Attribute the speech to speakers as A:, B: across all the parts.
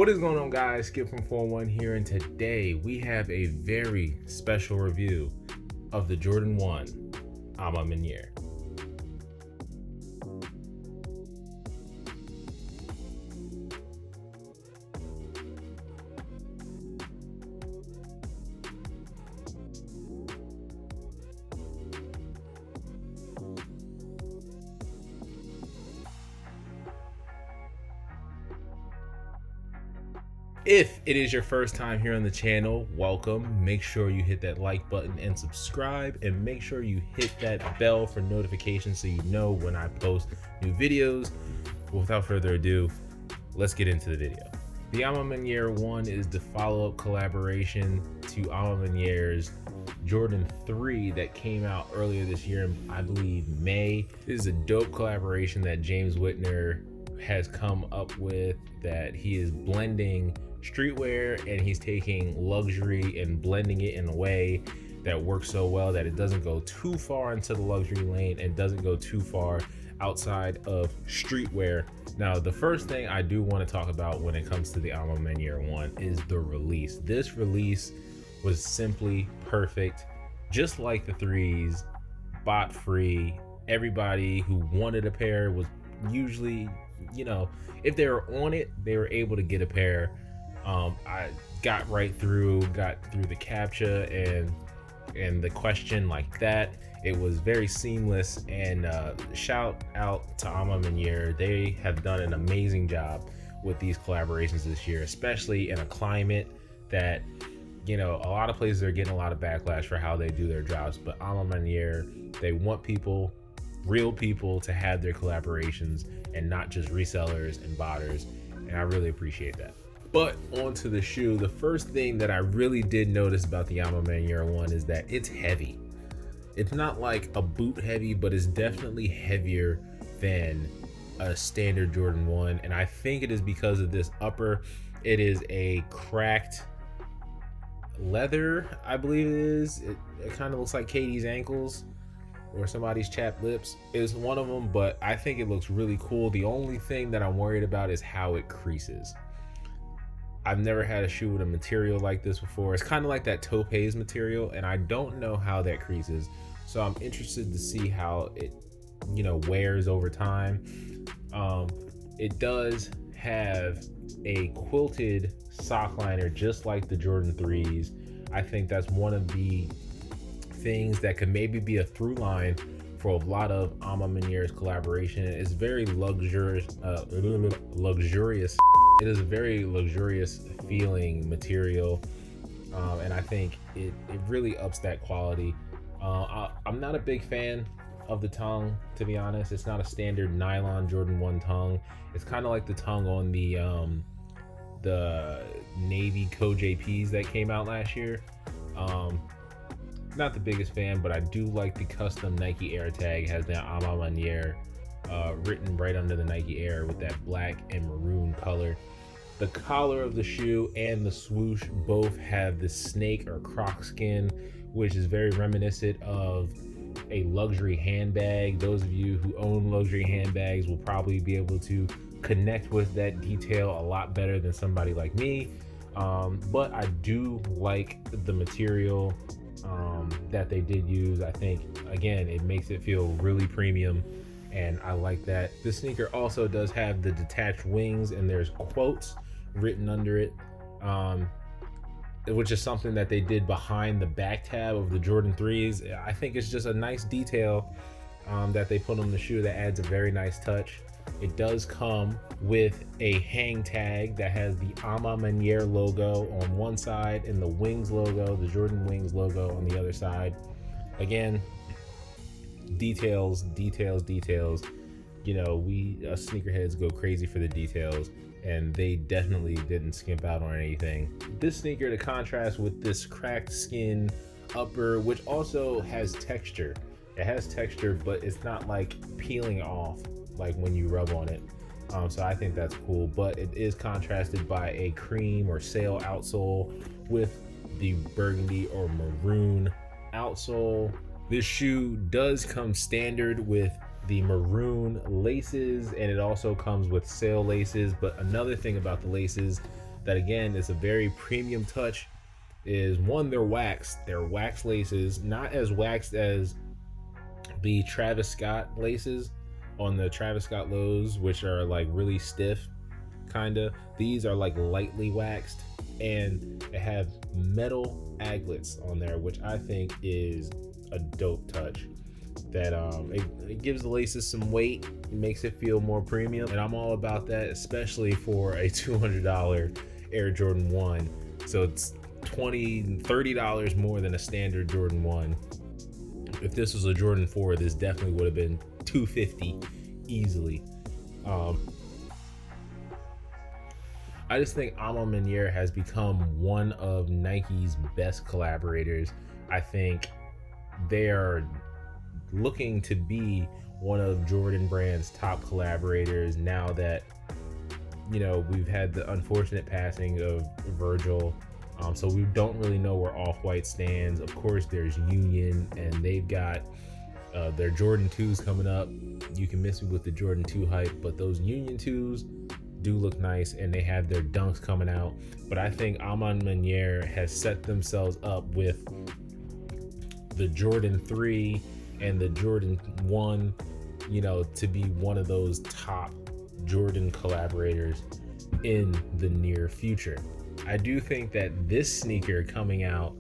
A: What is going on, guys? Skip from 41 here, and today we have a very special review of the Jordan 1 Manière. If it is your first time here on the channel, welcome. Make sure you hit that like button and subscribe, and make sure you hit that bell for notifications so you know when I post new videos. Without further ado, let's get into the video. The Manière 1 is the follow-up collaboration to Manière's Jordan 3 that came out earlier this year, I believe May. This is a dope collaboration that James Whitner has come up with, that he is blending streetwear and he's taking luxury and blending it in a way that works so well that it doesn't go too far into the luxury lane and doesn't go too far outside of streetwear. Now, the first thing I do want to talk about when it comes to the Manière 1 is the release. This release was simply perfect, just like the threes, bot free. Everybody who wanted a pair was usually, if they were on it, they were able to get a pair. I got through the CAPTCHA and the question like that. It was very seamless, and shout out to Manière. They have done an amazing job with these collaborations this year, especially in a climate that, a lot of places are getting a lot of backlash for how they do their jobs. But Manière, they want real people to have their collaborations and not just resellers and botters, and I really appreciate that. But onto the shoe. The first thing that I really did notice about the Manière 1 is that it's heavy. It's not like a boot heavy, but it's definitely heavier than a standard Jordan 1, and I think it is because of this upper. It is a cracked leather, I believe it is. It kind of looks like Katie's ankles or somebody's chapped lips is one of them, but I think it looks really cool. The only thing that I'm worried about is how it creases. I've never had a shoe with a material like this before. It's kind of like that topaz material, and I don't know how that creases. So I'm interested to see how it, wears over time. It does have a quilted sock liner, just like the Jordan 3s. I think that's one of the things that could maybe be a through line for a lot of Manière's collaboration. It's very luxurious. It is a very luxurious feeling material, and I think it really ups that quality. I'm not a big fan of the tongue, to be honest. It's not a standard nylon Jordan 1 tongue. It's kind of like the tongue on the navy Co-JPs that came out last year. Not the biggest fan, but I do like the custom Nike Air tag. It has the Manière written right under the Nike Air with that black and maroon color. The collar of the shoe and the swoosh both have the snake or croc skin, which is very reminiscent of a luxury handbag. Those of you who own luxury handbags will probably be able to connect with that detail a lot better than somebody like me. But I do like the material that they did use. I think, again, it makes it feel really premium, and I like that. The sneaker also does have the detached wings, and there's quotes written under it, which is something that they did behind the back tab of the Jordan 3s. I think it's just a nice detail that they put on the shoe that adds a very nice touch. It does come with a hang tag that has the Manière logo on one side and the Wings logo, the Jordan Wings logo, on the other side. Again, details. We sneakerheads go crazy for the details, and they definitely didn't skimp out on anything. This sneaker, to contrast with this cracked skin upper, which also has texture. It has texture, but it's not like peeling off like when you rub on it. So I think that's cool, but it is contrasted by a cream or sail outsole with the burgundy or maroon outsole. This shoe does come standard with the maroon laces, and it also comes with sail laces. But another thing about the laces that again is a very premium touch is one, they're waxed. They're wax laces, not as waxed as the Travis Scott laces on the Travis Scott lows, which are like really stiff kinda. These are like lightly waxed, and they have metal aglets on there, which I think is a dope touch. That it gives the laces some weight, it makes it feel more premium, and I'm all about that, especially for a $200 Air Jordan 1. So it's $20-$30 more than a standard Jordan 1. If this was a Jordan 4, this definitely would have been $250 easily. I just think Manière has become one of Nike's best collaborators. I think they are looking to be one of Jordan Brand's top collaborators now that, you know, we've had the unfortunate passing of Virgil. So we don't really know where Off-White stands. Of course, there's Union, and they've got their Jordan 2s coming up. You can miss me with the Jordan 2 hype, but those Union 2s do look nice, and they have their dunks coming out. But I think Manière has set themselves up with the Jordan 3 and the Jordan 1, you know, to be one of those top Jordan collaborators in the near future. I do think that this sneaker coming out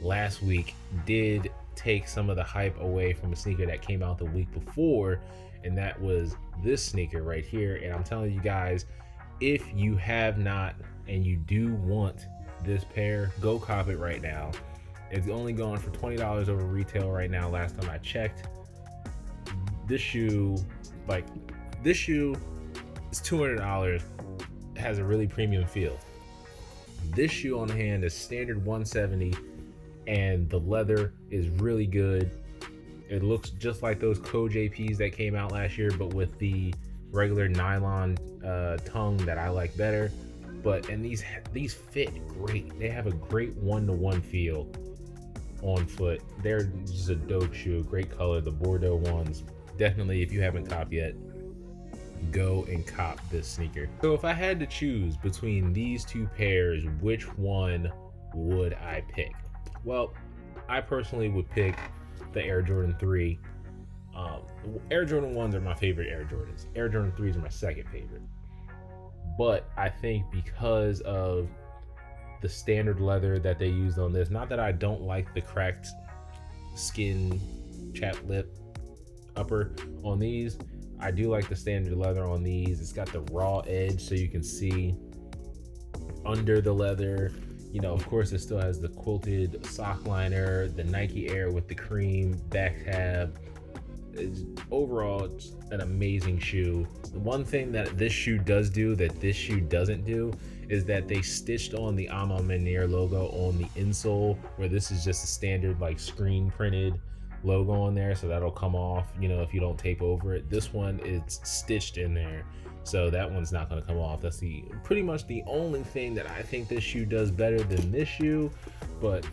A: last week did take some of the hype away from a sneaker that came out the week before, and that was this sneaker right here. And I'm telling you guys, if you have not and you do want this pair, go cop it right now. It's only going for $20 over retail right now, last time I checked. This shoe is $200, has a really premium feel. This shoe on hand is standard $170, and the leather is really good. It looks just like those Co-JPs that came out last year, but with the regular nylon tongue that I like better. And these fit great. They have a great one-to-one feel on foot. They're just a dope shoe, great color. The Bordeaux ones, definitely, if you haven't copped yet, go and cop this sneaker. So if I had to choose between these two pairs, which one would I pick? Well, I personally would pick the Air Jordan 3. Air Jordan 1s are my favorite Air Jordans. Air Jordan 3s are my second favorite. But I think because of the standard leather that they used on this, not that I don't like the cracked skin chapped lip upper on these, I do like the standard leather on these. It's got the raw edge so you can see under the leather. You know, of course, it still has the quilted sock liner, the Nike Air with the cream back tab. Overall, it's an amazing shoe. The one thing that this shoe does do that this shoe doesn't do is that they stitched on the Manière logo on the insole, where this is just a standard like screen printed logo on there, so that'll come off, you know, if you don't tape over it. This one is stitched in there, so that one's not going to come off. That's pretty much the only thing that I think this shoe does better than this shoe, but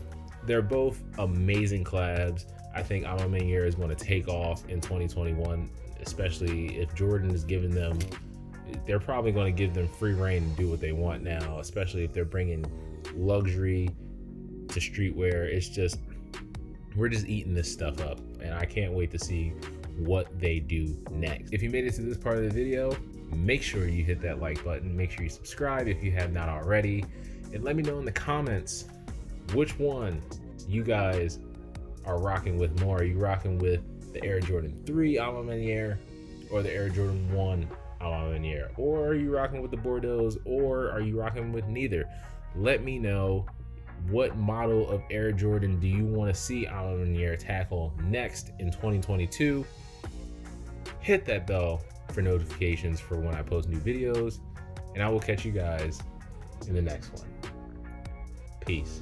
A: they're both amazing collabs. I think Manière is going to take off in 2021, especially if Jordan is giving them, they're probably going to give them free reign to do what they want now, especially if they're bringing luxury to streetwear. It's just, we're just eating this stuff up, and I can't wait to see what they do next. If you made it to this part of the video, make sure you hit that like button. Make sure you subscribe if you have not already, and let me know in the comments which one you guys are rocking with more. Are you rocking with the Air Jordan 3 Manière or the Air Jordan 1 Manière? Or are you rocking with the Bordeaux, or are you rocking with neither? Let me know. What model of Air Jordan do you want to see Manière tackle next in 2022? Hit that bell for notifications for when I post new videos, and I will catch you guys in the next one. Peace.